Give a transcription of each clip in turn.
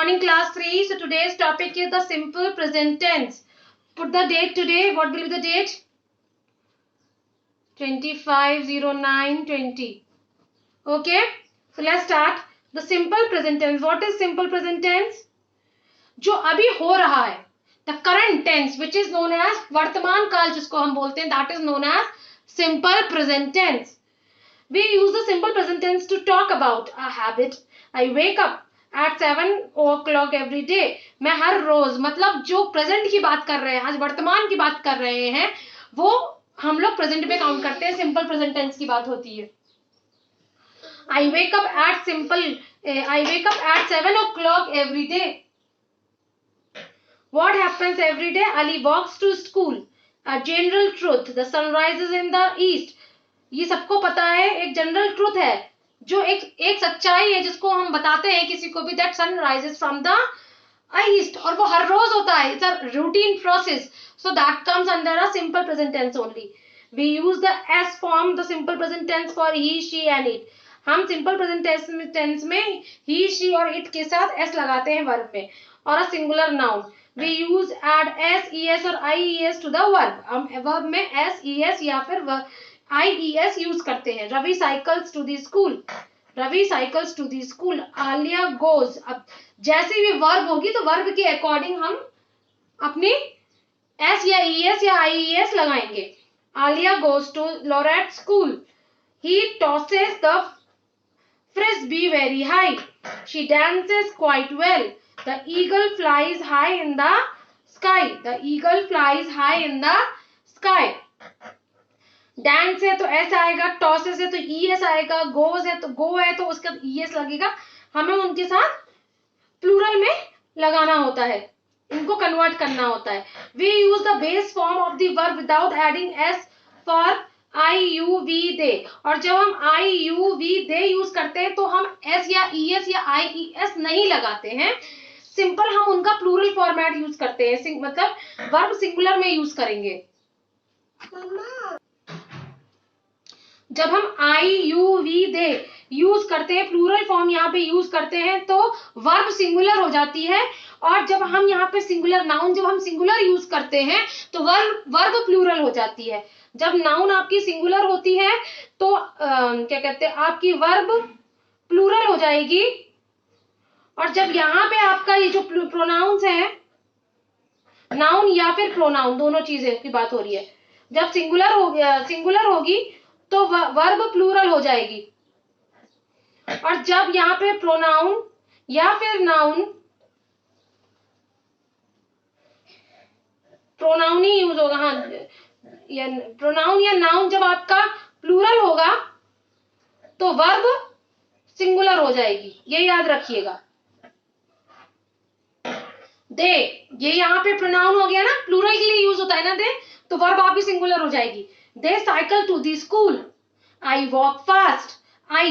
morning class 3. So today's topic is the simple present tense. Put the date today. What will be the date? 25/09/20. Okay. So let's start. The simple present tense. What is simple present tense? जो अभी हो रहा है. The current tense which is known as वर्तमान काल जिसको हम बोलते हैं, that is known as simple present tense. We use the simple present tense to talk about a habit. I wake up at 7 o'clock every day. मैं हर रोज, मतलब जो present की बात कर रहे हैं, आज वर्तमान की बात कर रहे हैं, वो हम लोग प्रेजेंट में काउंट करते हैं. सिंपल प्रेजेंट टेंस की बात होती है. I wake up at 7 o'clock every day. What happens every day? Ali walks to school. A general truth. The sun rises in the east. ये सबको पता है, एक जनरल ट्रूथ है, जो एक सच्चाई है जिसको हम बताते हैं किसी को भी, that sun rises from the east, और वो हर रोज होता है. It's a routine process, so that comes under a simple present tense only. We use the S form, the simple present tense for he, she and it. हम simple present tense में he, she और it के साथ S लगाते हैं verb में. और a singular noun we use add S, E S और I E S to the verb. हम वर्ब में एस, ई एस या फिर IES यूज करते हैं. Ravi cycles to the school. Ravi cycles to the school. Alia goes. अब जैसे भी वर्ब होगी तो वर्ब के अकॉर्डिंग हम अपनी एस या ES या IES लगाएंगे. Alia goes to Loreto school. He tosses the frisbee very high. She dances quite well. The eagle flies high in the sky. The eagle flies high in the sky. Dance है तो ऐसा आएगा, tosses है तो ES आएगा, goes है तो गो है तो उसका ES लगेगा. हमें उनके साथ प्लूरल में लगाना होता है, इनको कन्वर्ट करना होता है. We use the base form of the verb without adding S for I U V they. और जब हम I U V they use करते हैं तो हम S या ES या IES नहीं लगाते हैं. सिंपल हम उनका प्लूरल फॉर्मेट यूज करते हैं, मतलब वर्ब सिंगुलर में यूज करेंगे. जब हम IUV दे यूज करते हैं, प्लूरल फॉर्म यहाँ पे यूज करते हैं, तो वर्ब सिंगुलर हो जाती है. और जब हम यहाँ पे सिंगुलर नाउन, जब हम सिंगुलर यूज करते हैं तो वर्ब प्लूरल हो जाती है. जब नाउन आपकी सिंगुलर होती है तो क्या कहते हैं, आपकी वर्ब प्लूरल हो जाएगी. और जब यहाँ पे आपका ये जो प्रोनाउंस है, नाउन या फिर प्रोनाउन, दोनों चीजें की बात हो रही है, जब सिंगुलर होगी तो वर्ब प्लूरल हो जाएगी. और जब यहाँ पे प्रोनाउन या फिर नाउन, प्रोनाउन ही यूज होगा, हाँ, या प्रोनाउन या नाउन जब आपका प्लूरल होगा तो वर्ब सिंगुलर हो जाएगी. ये याद रखिएगा. दे, ये यहाँ पे प्रोनाउन हो गया ना, प्लूरल के लिए यूज होता है ना दे, तो वर्ब आपकी सिंगुलर हो जाएगी. They cycle to the school. I walk fast. I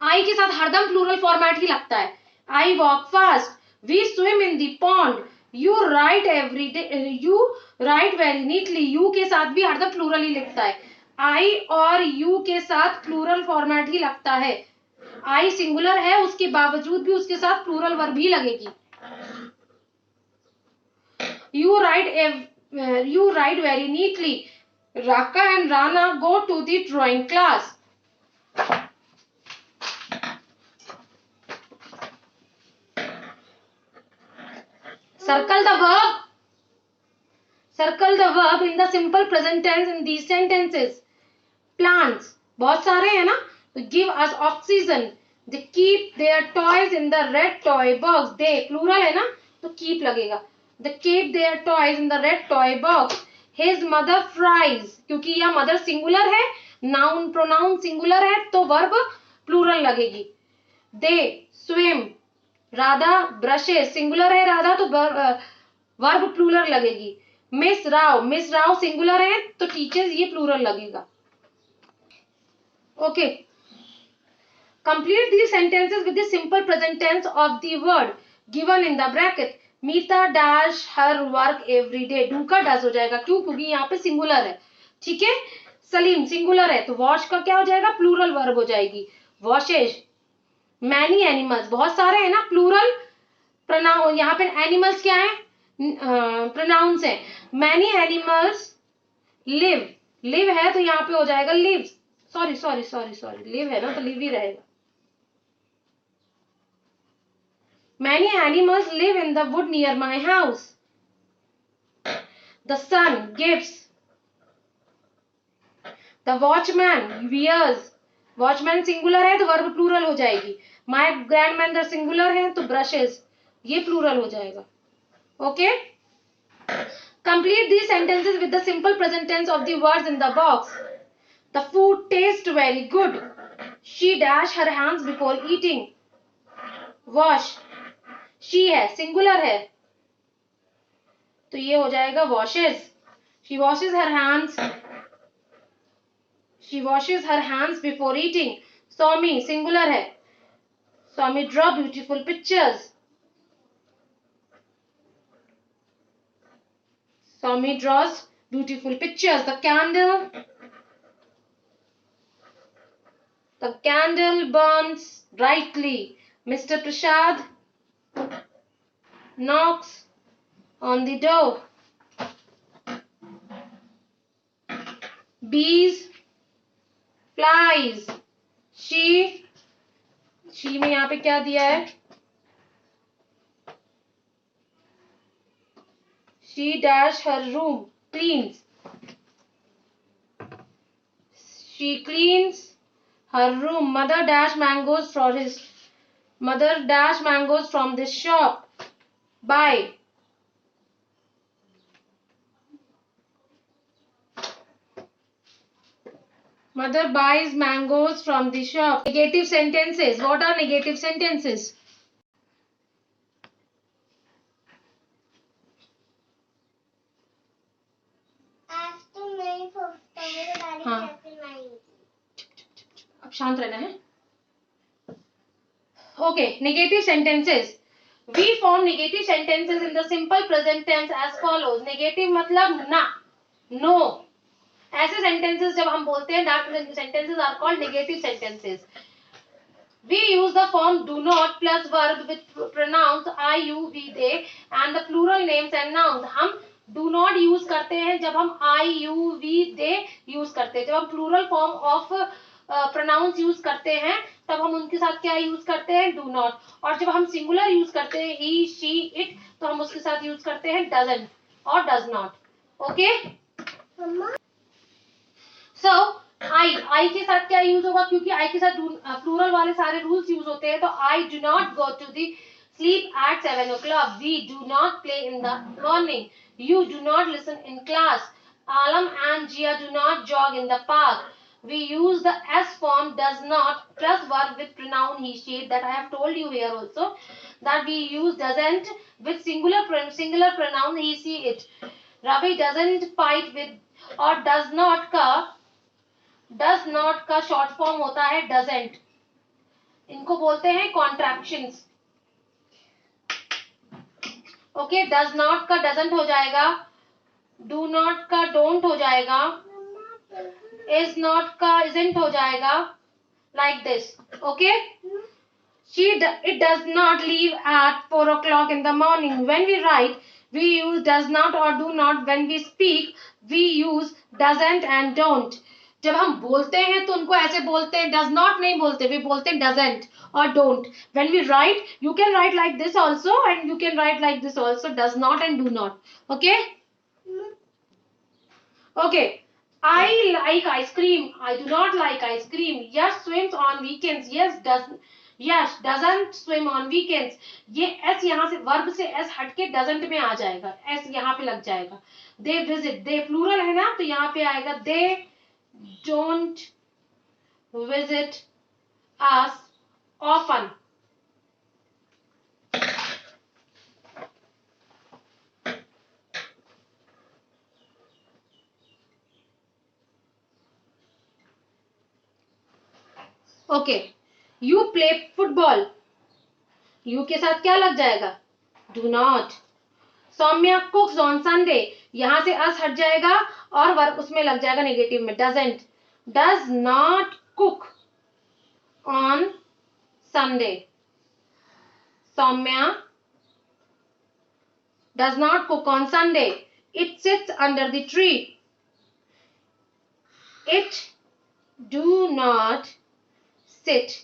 के साथ हरदम प्लूरल फॉर्मेट ही लगता है. I walk fast. We swim in the pond. You write every day. You write very neatly. You के साथ भी हरदम प्लूरल ही लिखता है. I और you के साथ प्लूरल फॉर्मेट ही लगता है. I सिंगुलर है, उसके बावजूद भी उसके साथ प्लूरल वर्ब ही लगेगी. You write very neatly. Raka and Rana go to the drawing class. Circle the verb in the simple present tense in these sentences. Plants, बहुत सारे हैं ना, तो give us oxygen. They keep their toys in the red toy box. They plural है ना, तो keep लगेगा. They keep their toys in the red toy box. His mother fries. क्योंकि यह मदर सिंगुलर है, नाउन प्रोनाउन सिंगुलर है, तो verb plural लगेगी. They swim. Radha brushes, singular है राधा, तो वर्ब प्लूरल लगेगी. मिस राव सिंगुलर है, तो टीचर्स, ये प्लूरल लगेगा. Okay. Complete these sentences with the simple present tense of the word given in the bracket. Meeta dash her work every day. Do का does हो जाएगा, क्यों? क्योंकि यहाँ पे सिंगुलर है. ठीक है. सलीम सिंगुलर है, तो वॉश का क्या हो जाएगा? प्लूरल वर्ब हो जाएगी. वॉशेज. मैनी एनिमल्स, बहुत सारे है ना, प्लूरल यहाँ पे एनिमल्स क्या है, प्रोनाउंस है. मैनी एनिमल्स लिव, लिव है तो यहाँ पे हो जाएगा लिव्स. सॉरी लिव है ना तो लिव ही रहेगा. Many animals live in the wood near my house. The sun gives. The watchman wears. Watchman singular है तो वर्ब प्लूरल हो जाएगी. My grandmother सिंगुलर है तो brushes ये प्लूरल हो जाएगा. Okay? Complete these sentences with the simple present tense of the words in the box. The food tastes very good. She dash her hands before eating. Wash. She है singular है तो ये हो जाएगा washes. She washes her hands, she washes her hands before eating. Soumi singular है, Soumi draw beautiful pictures. Soumi draws beautiful pictures. The candle burns brightly. Mister Prasad knocks on the door. Bees flies. she में यहाँ पे क्या दिया है, she dash her room cleans. She cleans her room. Mother dash mangoes from this shop. Buy. Mother buys mangoes from the shop. Negative sentences. What are negative sentences? हाँ. अब शांत रहना है. Okay, negative sentences. We form negative sentences in the simple present tense as follows. Negative मतलब ना, no. ऐसे sentences जब हम बोलते हैं, that sentences are called negative sentences. We use the form do not plus verb with pronouns I, you, we, they and the plural names and nouns. हम do not use करते हैं जब हम I, you, we, they use करते हैं. जब हम plural form of pronouns use करते हैं तब हम उनके साथ क्या यूज करते हैं, डू नॉट. और जब हम सिंगुलर यूज करते हैं ही, शी, इट, तो हम उसके साथ यूज करते हैं डजंट और डज नॉट. ओके. सो आई के साथ क्या यूज होगा, क्योंकि आई के साथ प्लूरल वाले सारे रूल्स यूज होते हैं. तो I do not go to the sleep at 7 o'clock. We do not play in the morning. You do not listen in class. Alam and Jia do not jog in the park. We use the S form does not plus verb with pronoun he, she, that I have told you here also, that we use doesn't with singular pronoun he, she, it. Ravi doesn't fight with, और does not का short form होता है doesn't. इनको बोलते हैं contractions. Okay. Does not का doesn't हो जाएगा, डू नॉट का डोंट हो जाएगा, इज नॉट का इजंट हो जाएगा, like this. Okay. it does not leave at 4 o'clock in the morning. When we write we use does not or do not. When we speak we use doesn't and don't. जब हम बोलते हैं तो उनको ऐसे बोलते हैं, does not नहीं बोलते, we बोलते हैं doesn't और don't. When we write, you can write like this also and you can write like this also, does not and do not. Okay? Okay. I like ice cream. I do not like ice cream. Yes swims on weekends. Yes doesn't swim on weekends. ये s यहाँ से verb से s हटके doesn't में आ जाएगा, s यहाँ पे लग जाएगा. They visit, they plural है ना, तो यहाँ पे आएगा they don't visit us often. Okay. You play football, you के साथ क्या लग जाएगा, do not. Saumya cooks on Sunday, यहां से अस हट जाएगा और वर्ब उसमें लग जाएगा नेगेटिव में, doesn't. Does not cook on Sunday. Saumya does not cook on Sunday. It sits under the tree. It do not sit.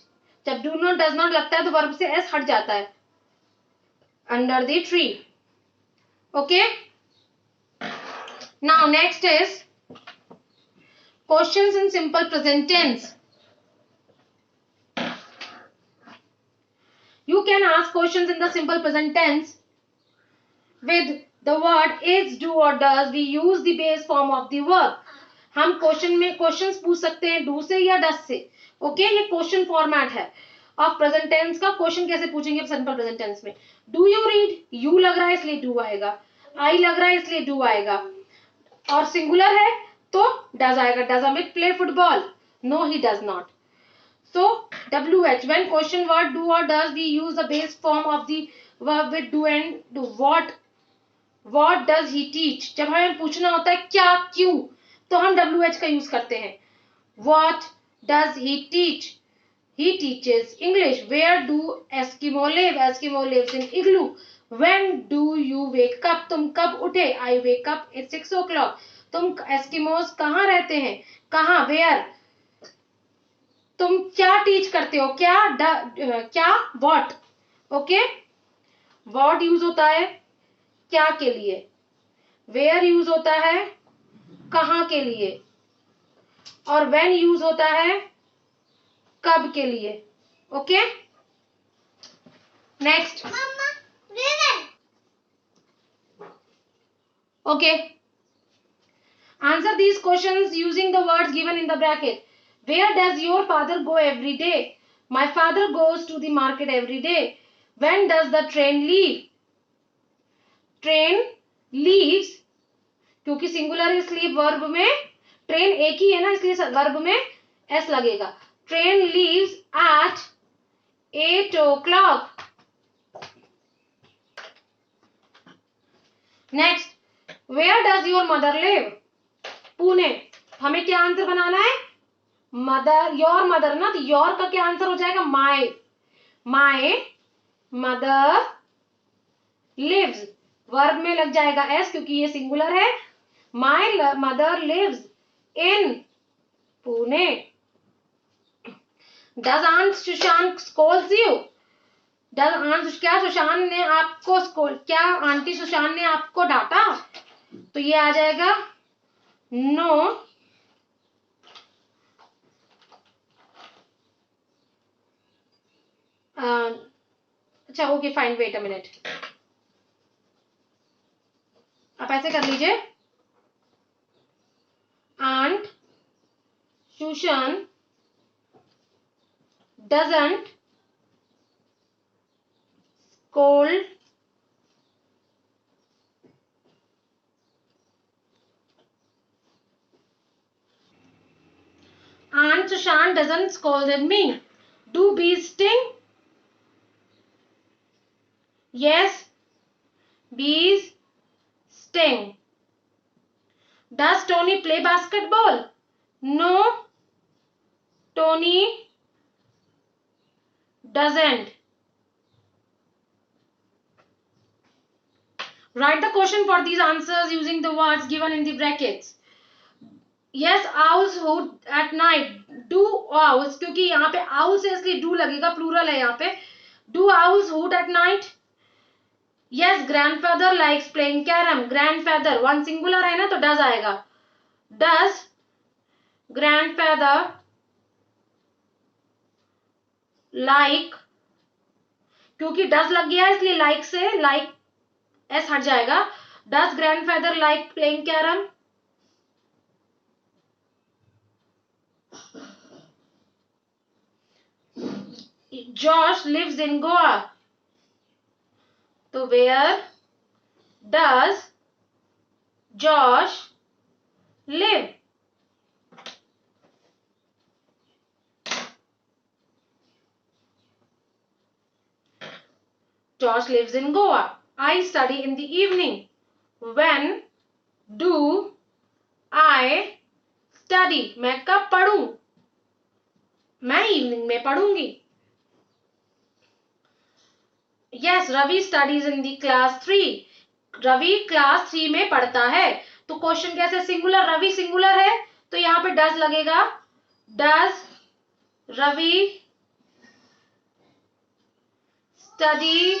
जब do not does not लगता है तो वर्ब से s हट जाता है. Under the tree. Okay. Now next is questions in simple present tense. You can ask questions in the simple present tense with the word is, do or does. We use the base form of the verb. हम question में questions पूछ सकते हैं do से या डस से. Okay, ये question format है ऑफ प्रेजेंट टेंस का. क्वेश्चन कैसे पूछेंगे सिंपल प्रेजेंट टेंस में? Do you read? यू लग रहा है इसलिए डू आएगा. आई लग रहा है इसलिए डू आएगा. और सिंगुलर है तो डज आएगा. Does Amit play football? No, he does not. So WH, when question word do or does, we use the base form of the verb with do and do. What does he teach? जब हमें पूछना होता है क्या क्यों तो हम WH का यूज करते हैं. What does he teach? He teaches English. Where do Eskimo live? Eskimo lives in igloo. When do you wake up? तुम कब उठे? I wake up at 6 o'clock. तुम एस्किमोस कहाँ रहते हैं? कहाँ? Where? तुम क्या टीच करते हो? क्या वॉट. ओके, वॉट यूज होता है क्या के लिए. वेयर यूज होता है कहाँ के लिए. और व्हेन यूज होता है कब के लिए. Okay, next. Okay, answer these questions using the words given in the bracket. Where does your father go every day? My father goes to the market every day. When does the train leave? Train leaves, क्योंकि singular है इसलिए verb में train एक ही है ना, इसलिए verb में s लगेगा. Train leaves at 8 o'clock. Next, where does your mother live? Pune. हमें क्या आंसर बनाना है? मदर, योर मदर ना, तो योर का क्या आंसर हो जाएगा? My. My mother lives, verb में लग जाएगा एस क्योंकि ये सिंगुलर है. My mother lives in Pune. Does aunt Sushant scolds you? Does aunt, क्या सुशांत ने आपको क्या आंटी सुशांत ने आपको डांटा? तो ये आ जाएगा नो. अच्छा, okay fine, wait a minute. आप ऐसे कर लीजिए. Aunt Susan doesn't scold Aunt Sushan doesn't scold me. Do bees sting? Yes, bees sting. Does Tony play basketball? No, Tony doesn't. Write the question for these answers using the words given in the brackets. Yes, owls hoot at night. Do owls, क्योंकि यहाँ पे owl से इसलिए do लगेगा, plural है यहाँ पे. Do owls hoot at night? Yes, grandfather likes playing carom. Grandfather one singular है ना तो does आएगा. Does grandfather like, क्योंकि does लग गया है इसलिए like से like s हट जाएगा. Does grandfather like playing carom? Josh lives in Goa. So where does Josh live? Josh lives in Goa. I study in the evening. When do I study? मैं कब पढ़ूं? मैं इवनिंग में पढ़ूंगी. Yes, Ravi studies in the class 3. Ravi class 3 में पढ़ता है। तो क्वेश्चन कैसे, सिंगुलर, रवि सिंगुलर है तो यहाँ पे डज लगेगा, does Ravi study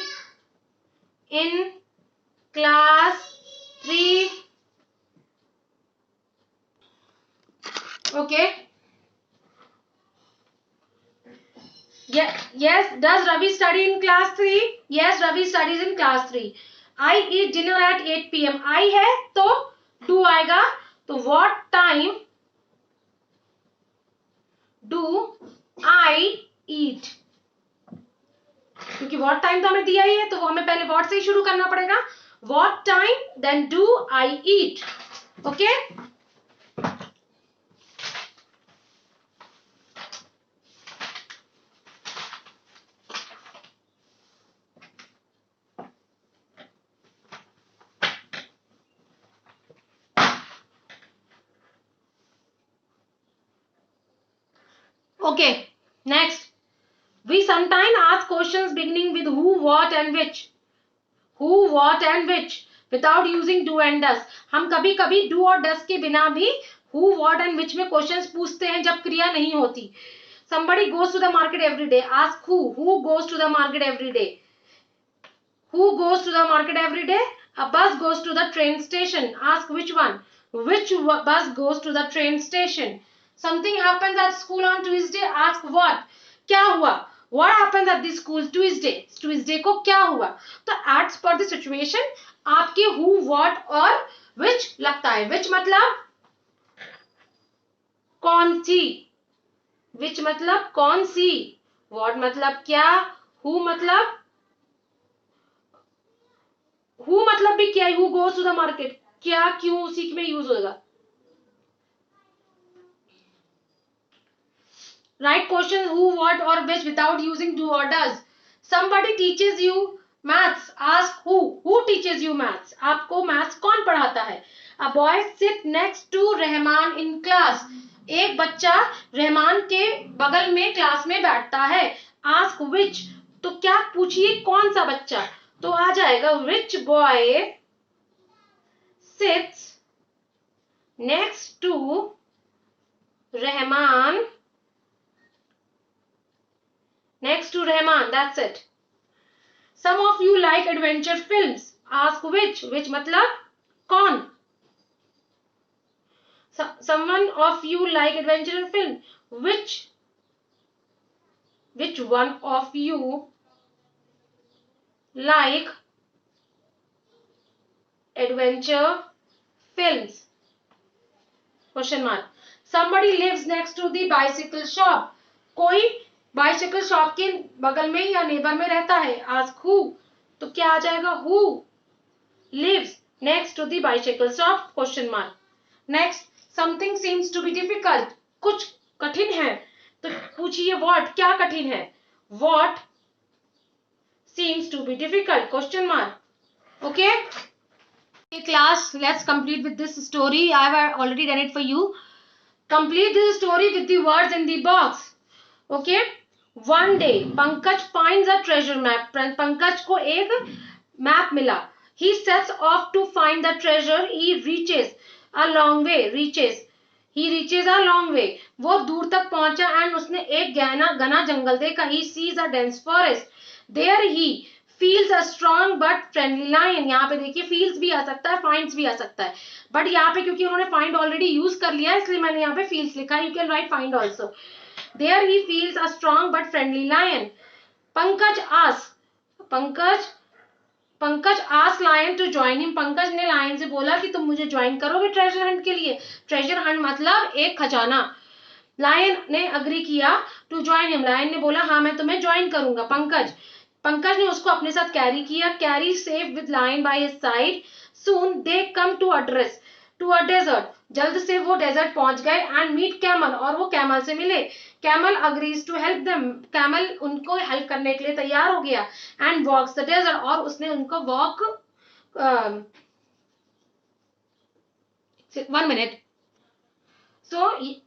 in class 3? Okay, yes, does Ravi study in class 3? Yes, Ravi studies in class 3. I eat dinner at 8 p.m. I है तो do आएगा, तो what time do I eat? क्योंकि what time तो हमें दिया ही है तो वो हमें पहले what से ही शुरू करना पड़ेगा। What time then do I eat? Okay? Okay, next. We sometimes ask questions beginning with who, what and which. Who, what and which without using do and does. हम कभी कभी do और does के बिना भी who, what and which में questions पूछते हैं जब क्रिया नहीं होती. Somebody goes to the market every day. Ask who. Who goes to the market every day? Who goes to the market every day? A bus goes to the train station. Ask which one. Which bus goes to the train station? Something happens at school on Tuesday. Ask what. क्या हुआ? What happens at the school Tuesday? Tuesday को क्या हुआ? तो as per the situation आपके who, what और which लगता है. Which मतलब कौन सी, which मतलब कौन सी, what मतलब क्या, who मतलब भी क्या है, who goes to the market, क्या क्यों उसी में यूज होगा. Write question who, what or which without using do or does. Somebody teaches you maths. Ask who. Who teaches you maths? आपको maths कौन पढ़ाता है? A boy sit next to Rahman in class. एक बच्चा रहमान के बगल में क्लास में बैठता है. Ask which. तो क्या पूछिए कौन सा बच्चा, तो आ जाएगा which boy sits next to Rahman. Next to Rahman, that's it. Some of you like adventure films. Ask which. Which मतलब कौन. Someone of you like adventure film. Which one of you like adventure films? Question mark. Somebody lives next to the bicycle shop. कोई bicycle shop के बगल में या neighbour में रहता है. Ask who. तो क्या आ जाएगा, who lives next to the bicycle shop. Question mark. Next, something seems to be difficult. कुछ कठिन है तो पूछिए व्हाट. क्या कठिन है, what seems to be difficult. Question mark. Okay class, let's complete with this story. I have already done it for you. Complete this story with the words in the box. Okay. One day Pankaj finds a treasure map. Pankaj को एक map मिला. He sets off to find the treasure. He reaches a long way. He reaches a long way. वो दूर तक पहुंचा and उसने एक घना जंगल देखा. He sees a dense forest. There he feels a strong but friendly lion. यहाँ पे देखिए feels भी आ सकता है, finds भी आ सकता है, बट यहाँ पे क्योंकि उन्होंने find already यूज कर लिया है इसलिए मैंने यहाँ पे feels लिखा है. You can write find also. There he feels a strong but friendly lion. Pankaj asked lion to join him. Pankaj ने लायन से बोला कि तुम मुझे ज्वाइन करोगे ट्रेजर हंट के लिए. ट्रेजर हंट मतलब एक खजाना. लायन ने अग्री किया टू ज्वाइन हिम. लायन ने बोला हाँ मैं तुम्हें ज्वाइन करूंगा. पंकज ने उसको अपने साथ कैरी किया. Carry safe with lion by his side. Soon they come to a desert. जल्द से वो डेजर्ट पहुंच गए. And meet camel. और वो कैमल से मिले. Camel agrees to help them. Camel उनको हेल्प करने के लिए तैयार हो गया. And walks the desert. और उसने उनको walk 1 minute. So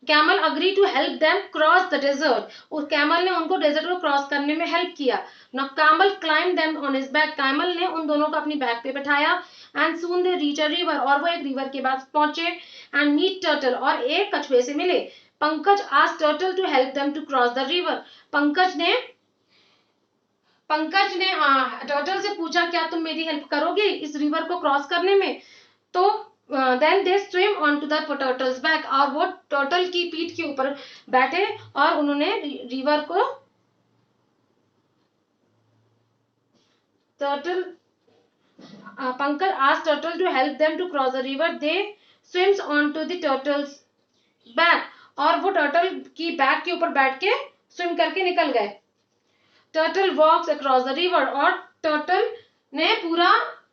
camel agreed to help them cross the desert. उस कैमल ने उनको डेजर्ट को क्रॉस करने में हेल्प किया. Now camel climbed them on his back. Camel ने उन दोनों को अपनी बैक पे बैठाया and soon they reach a river, और वो एक रिवर के पास पहुंचे, एंड मीट टर्टल, और एक कछुए से मिले। Pankaj asked turtle to help them to cross the river, Pankaj ने टर्टल से पूछा क्या तुम मेरी हेल्प करोगे इस रिवर को क्रॉस करने में। तो then they swim on to the turtle's back, और वो टर्टल की पीठ के ऊपर बैठे और उन्होंने रिवर को Pankaj asked turtle to help them to cross the river. They swims onto the turtle's back, और वो टर्टल की बैक के ऊपर बैठ के स्विम करके निकल गए। Turtle walks across the river, और टर्टल ने पूरा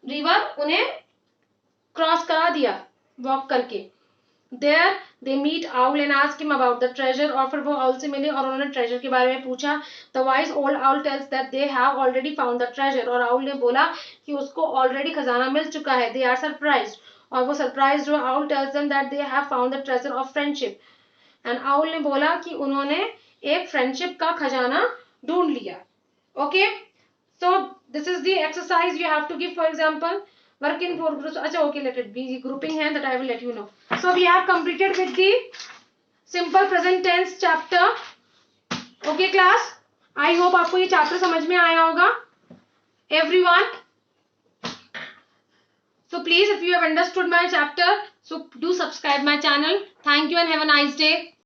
रिवर उन्हें क्रॉस करा दिया वॉक करके। There they meet owl and ask him about the treasure, और फिर वो owl से मिले और उन्होंने treasure के बारे में पूछा। The wise old owl tells that they have already found the treasure, और owl ने बोला कि उसको already खजाना मिल चुका है। They are surprised, और वो surprised हुआ। Owl tells them that they have found the treasure of friendship, and owl ने बोला कि उन्होंने एक friendship का खजाना ढूंढ लिया। Okay, so this is the exercise you have to give. For example, work in 4 groups. अच्छा, okay, let it be grouping है, that I will let you know. So we have completed with the simple present tense chapter. Okay class, I hope आपको ये chapter समझ में आया होगा everyone. So please, if you have understood my chapter, so do subscribe my channel. Thank you and have a nice day.